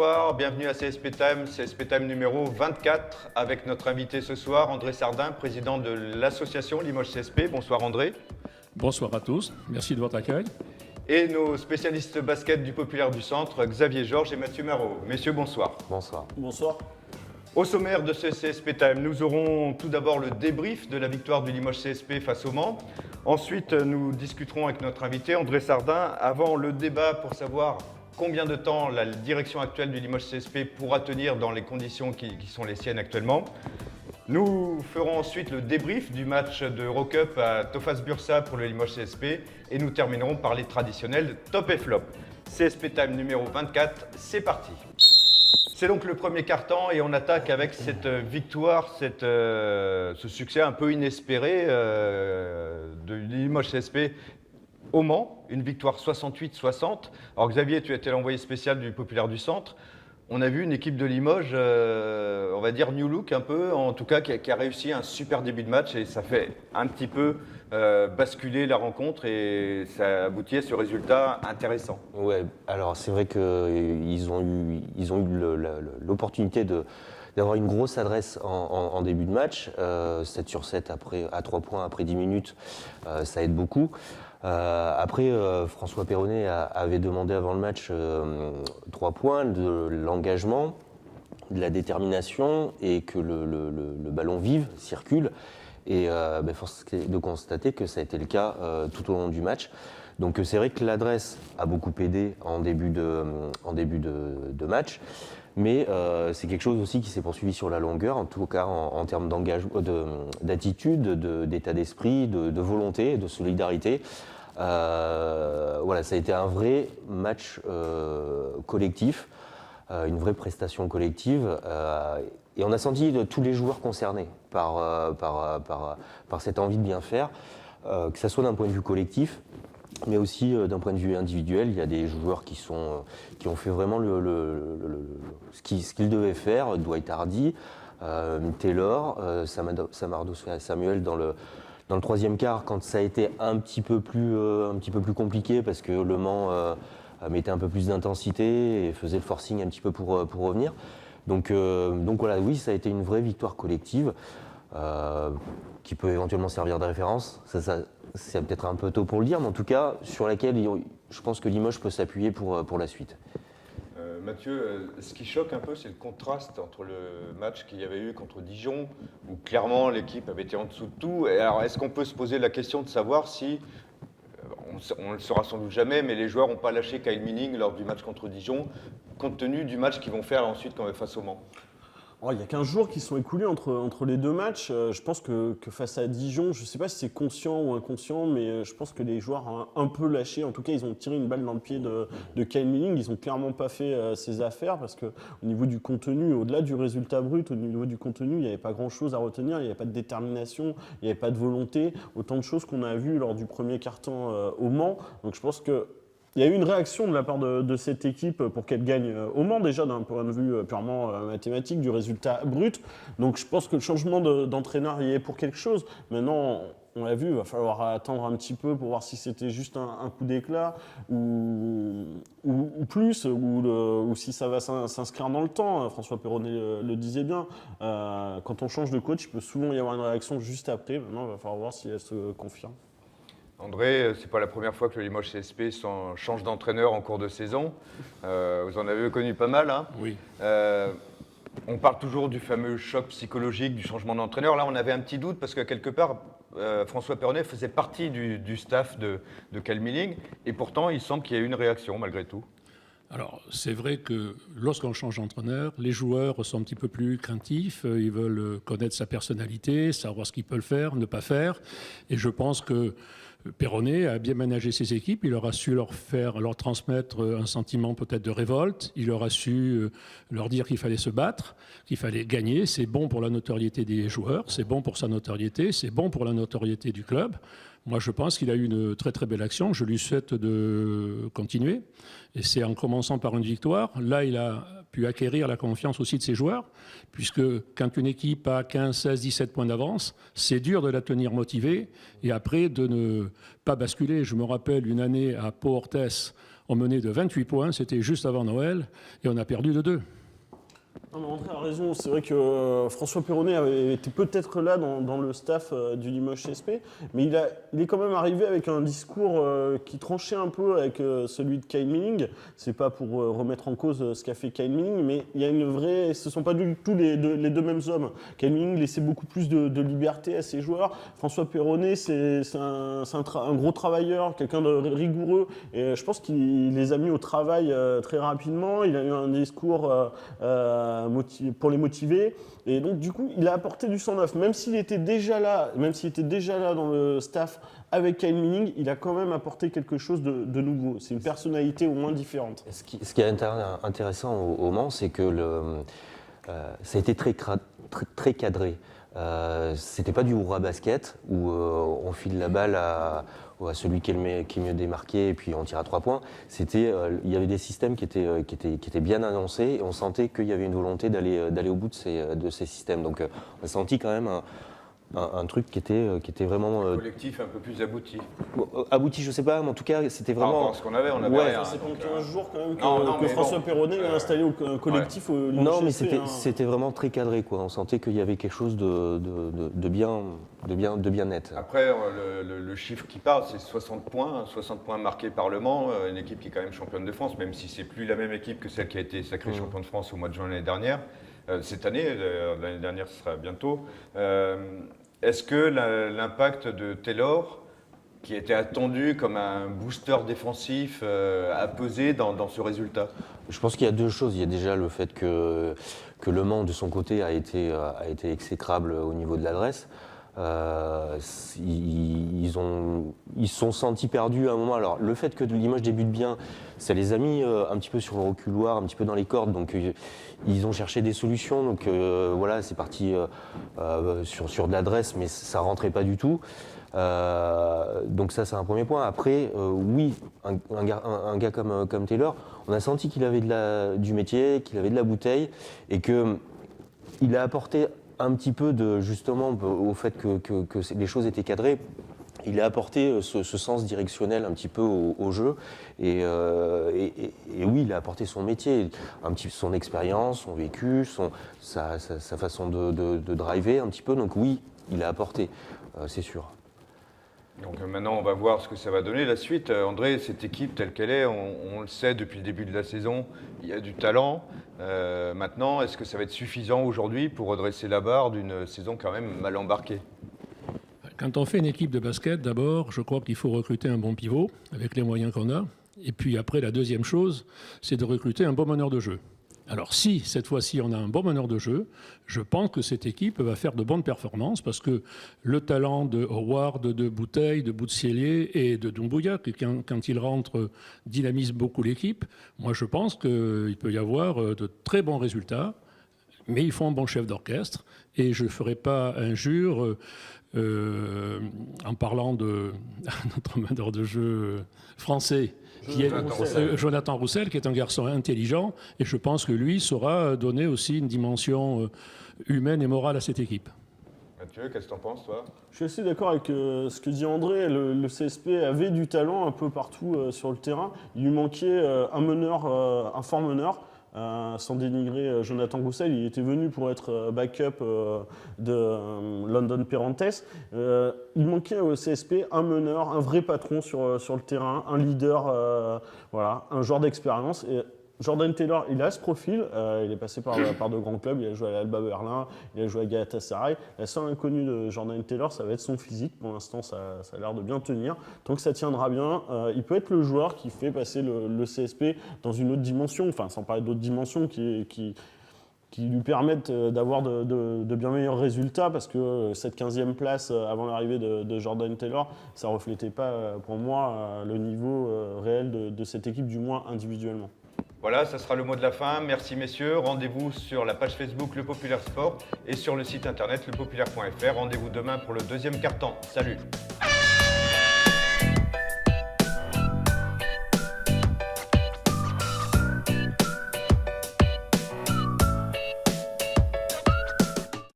Bonsoir, bienvenue à CSP Time, CSP Time numéro 24, avec notre invité ce soir, André Sardin, président de l'association Limoges CSP. Bonsoir André. Bonsoir à tous, merci de votre accueil. Et nos spécialistes basket du Populaire du Centre, Xavier Georges et Mathieu Marot. Messieurs, bonsoir. Bonsoir. Bonsoir. Au sommaire de ce CSP Time, nous aurons tout d'abord le débrief de la victoire du Limoges CSP face au Mans. Ensuite, nous discuterons avec notre invité, André Sardin, avant le débat pour savoir combien de temps la direction actuelle du Limoges CSP pourra tenir dans les conditions qui sont les siennes actuellement. Nous ferons ensuite le débrief du match de Eurocup à Tofas Bursa pour le Limoges CSP et nous terminerons par les traditionnels top et flop. CSP Time numéro 24, c'est parti. C'est donc le premier quart-temps et on attaque avec cette victoire, ce succès un peu inespéré de Limoges CSP au Mans, une victoire 68-60. Alors Xavier, tu étais l'envoyé spécial du Populaire du Centre. On a vu une équipe de Limoges, on va dire new look un peu, en tout cas qui a réussi un super début de match et ça fait un petit peu basculer la rencontre et ça aboutit à ce résultat intéressant. Ouais, alors c'est vrai qu'ils ont eu l'opportunité d'avoir une grosse adresse en début de match, 7 sur 7 à 3 points après 10 minutes, ça aide beaucoup. Après, François Perronnet avait demandé avant le match 3 points, de l'engagement, de la détermination et que le ballon vive, circule. Et force est de constater que ça a été le cas tout au long du match. Donc c'est vrai que l'adresse a beaucoup aidé en début de match. Mais c'est quelque chose aussi qui s'est poursuivi sur la longueur, en tout cas en termes d'attitude, d'état d'esprit, de volonté, de solidarité. Voilà, ça a été un vrai match collectif, une vraie prestation collective. Et on a senti tous les joueurs concernés par cette envie de bien faire, que ce soit d'un point de vue collectif, mais aussi d'un point de vue individuel. Il y a des joueurs qui ont fait vraiment ce qu'ils devaient faire. Dwight Hardy, Taylor, Samardo Samuel dans le troisième quart, quand ça a été un petit peu plus compliqué parce que Le Mans mettait un peu plus d'intensité et faisait le forcing un petit peu pour revenir. Donc voilà, oui, ça a été une vraie victoire collective qui peut éventuellement servir de référence. Ça, c'est peut-être un peu tôt pour le dire, mais en tout cas, sur laquelle je pense que Limoges peut s'appuyer pour la suite. Mathieu, ce qui choque un peu, c'est le contraste entre le match qu'il y avait eu contre Dijon, où clairement l'équipe avait été en dessous de tout. Et alors, est-ce qu'on peut se poser la question de savoir si, on ne le saura sans doute jamais, mais les joueurs n'ont pas lâché Kyle Manning lors du match contre Dijon, compte tenu du match qu'ils vont faire ensuite quand même face au Mans? Il y a 15 jours qui sont écoulés entre les deux matchs. Je pense que face à Dijon, je ne sais pas si c'est conscient ou inconscient, mais je pense que les joueurs ont un peu lâché. En tout cas, ils ont tiré une balle dans le pied de Kyle Manning. Ils n'ont clairement pas fait ses affaires parce qu'au niveau du contenu, au-delà du résultat brut, au niveau du contenu, il n'y avait pas grand-chose à retenir. Il n'y avait pas de détermination, il n'y avait pas de volonté. Autant de choses qu'on a vues lors du premier quart-temps au Mans. Donc je pense que il y a eu une réaction de la part de cette équipe pour qu'elle gagne au Mans, déjà d'un point de vue purement mathématique, du résultat brut. Donc je pense que le changement d'entraîneur y est pour quelque chose. Maintenant, on l'a vu, il va falloir attendre un petit peu pour voir si c'était juste un coup d'éclat ou plus, ou si ça va s'inscrire dans le temps. François Perronnet le disait bien. Quand on change de coach, il peut souvent y avoir une réaction juste après. Maintenant, il va falloir voir si elle se confirme. André, c'est pas la première fois que le Limoges CSP change d'entraîneur en cours de saison. Vous en avez connu pas mal, hein? Oui. On parle toujours du fameux choc psychologique du changement d'entraîneur. Là, on avait un petit doute parce que quelque part, François Perronnet faisait partie du staff de Kyle Manning et pourtant, il semble qu'il y ait eu une réaction malgré tout. Alors, c'est vrai que lorsqu'on change d'entraîneur, les joueurs sont un petit peu plus craintifs. Ils veulent connaître sa personnalité, savoir ce qu'ils peuvent faire, ne pas faire. Et je pense que Perronnet a bien managé ses équipes. Il aura su leur transmettre un sentiment peut-être de révolte. Il aura su leur dire qu'il fallait se battre, qu'il fallait gagner. C'est bon pour la notoriété des joueurs, c'est bon pour sa notoriété, c'est bon pour la notoriété du club. Moi, je pense qu'il a eu une très très belle action. Je lui souhaite de continuer. Et c'est en commençant par une victoire. Là, il a pu acquérir la confiance aussi de ses joueurs, puisque quand une équipe a 15, 16, 17 points d'avance, c'est dur de la tenir motivée et après de ne pas basculer. Je me rappelle une année à Pau-Orthez, On menait de 28 points, c'était juste avant Noël, et on a perdu de 2. Non, mais André a raison, c'est vrai que François Perronnet avait été peut-être là dans le staff du Limoges CSP, mais il est quand même arrivé avec un discours qui tranchait un peu avec celui de Kyle Milling. C'est pas pour remettre en cause ce qu'a fait Kyle Milling, mais il y a une vraie. Ce ne sont pas du tout les deux mêmes hommes. Kyle Milling laissait beaucoup plus de liberté à ses joueurs. François Perronnet, c'est un gros travailleur, quelqu'un de rigoureux, et je pense qu'il les a mis au travail très rapidement. Il a eu un discours pour les motiver, et donc du coup il a apporté du sang neuf, même s'il était déjà là dans le staff avec Kyle Milling, il a quand même apporté quelque chose de nouveau. C'est une personnalité au moins différente. Ce qui est intéressant au Mans, c'est que ça a été très cadré. C'était pas du hurrah basket où on file la balle à celui qui est mieux démarqué et puis on tire à 3 points. Il y avait des systèmes qui étaient bien annoncés et on sentait qu'il y avait une volonté d'aller au bout de ces systèmes. Donc on a senti quand même un truc qui était vraiment Collectif un peu plus abouti. abouti, je sais pas, mais en tout cas c'était Par rapport vraiment. à ce qu'on avait, on avait Ouais, rien. Ça fait donc, 15 jours quand même non, que mais François bon, Perronnet a installé un collectif au Limoges Non, mais CSP, c'était vraiment très cadré, quoi. On sentait qu'il y avait quelque chose de bien net. Après, le chiffre qui parle, c'est 60 points. 60 points marqués par Le Mans, une équipe qui est quand même championne de France, même si c'est plus la même équipe que celle qui a été sacrée championne de France au mois de juin l'année dernière. Cette année, l'année dernière, ce sera bientôt. Est-ce que l'impact de Taylor, qui était attendu comme un booster défensif, a pesé dans ce résultat? Je pense qu'il y a deux choses. Il y a déjà le fait que Le Mans, de son côté, a été exécrable au niveau de l'adresse. Ils se sont sentis perdus à un moment. Alors, le fait que Limoges débute bien, ça les a mis un petit peu sur le reculoir, un petit peu dans les cordes. Donc, ils ont cherché des solutions. Donc, voilà, c'est parti sur de l'adresse, mais ça rentrait pas du tout. Donc ça, c'est un premier point. Après, oui, un gars comme Taylor, on a senti qu'il avait du métier, qu'il avait de la bouteille, et qu'il a apporté un petit peu justement au fait que les choses étaient cadrées. Il a apporté ce sens directionnel un petit peu au jeu, et oui, il a apporté son métier, un petit son expérience, son vécu, sa façon de driver un petit peu. Donc oui, il a apporté, c'est sûr. Donc maintenant, on va voir ce que ça va donner. La suite, André, cette équipe telle qu'elle est, on le sait depuis le début de la saison, il y a du talent. Maintenant, est-ce que ça va être suffisant aujourd'hui pour redresser la barre d'une saison quand même mal embarquée? Quand on fait une équipe de basket, d'abord, je crois qu'il faut recruter un bon pivot avec les moyens qu'on a. Et puis après, la deuxième chose, c'est de recruter un bon meneur de jeu. Alors si, cette fois-ci, on a un bon meneur de jeu, je pense que cette équipe va faire de bonnes performances parce que le talent de Howard, de Bouteille, de Boutsielier et de Doumbouya, quand il rentre, dynamise beaucoup l'équipe. Moi, je pense qu'il peut y avoir de très bons résultats, mais il faut un bon chef d'orchestre. Et je ne ferai pas injure en parlant de notre meneur de jeu français, qui est Jonathan Roussel, qui est un garçon intelligent, et je pense que lui saura donner aussi une dimension humaine et morale à cette équipe. Mathieu, qu'est-ce que tu en penses, toi? Je suis assez d'accord avec ce que dit André. Le CSP avait du talent un peu partout sur le terrain. Il lui manquait un meneur, un fort meneur. Sans dénigrer Jonathan Roussel, il était venu pour être backup de London Perrantes. Il manquait au CSP un meneur, un vrai patron sur le terrain, un leader, voilà, un joueur d'expérience. Et Jordan Taylor, il a ce profil, il est passé par de grands clubs, il a joué à l'Alba Berlin, il a joué à Galatasaray. La seule inconnue de Jordan Taylor, ça va être son physique. Pour l'instant, ça a l'air de bien tenir. Tant que ça tiendra bien, il peut être le joueur qui fait passer le CSP dans une autre dimension, enfin sans parler d'autres dimensions qui lui permettent d'avoir de bien meilleurs résultats, parce que cette 15e place avant l'arrivée de Jordan Taylor, ça ne reflétait pas pour moi le niveau réel de cette équipe, du moins individuellement. Voilà, ça sera le mot de la fin. Merci messieurs. Rendez-vous sur la page Facebook Le Populaire Sport et sur le site internet lepopulaire.fr. Rendez-vous demain pour le deuxième quart-temps. Salut!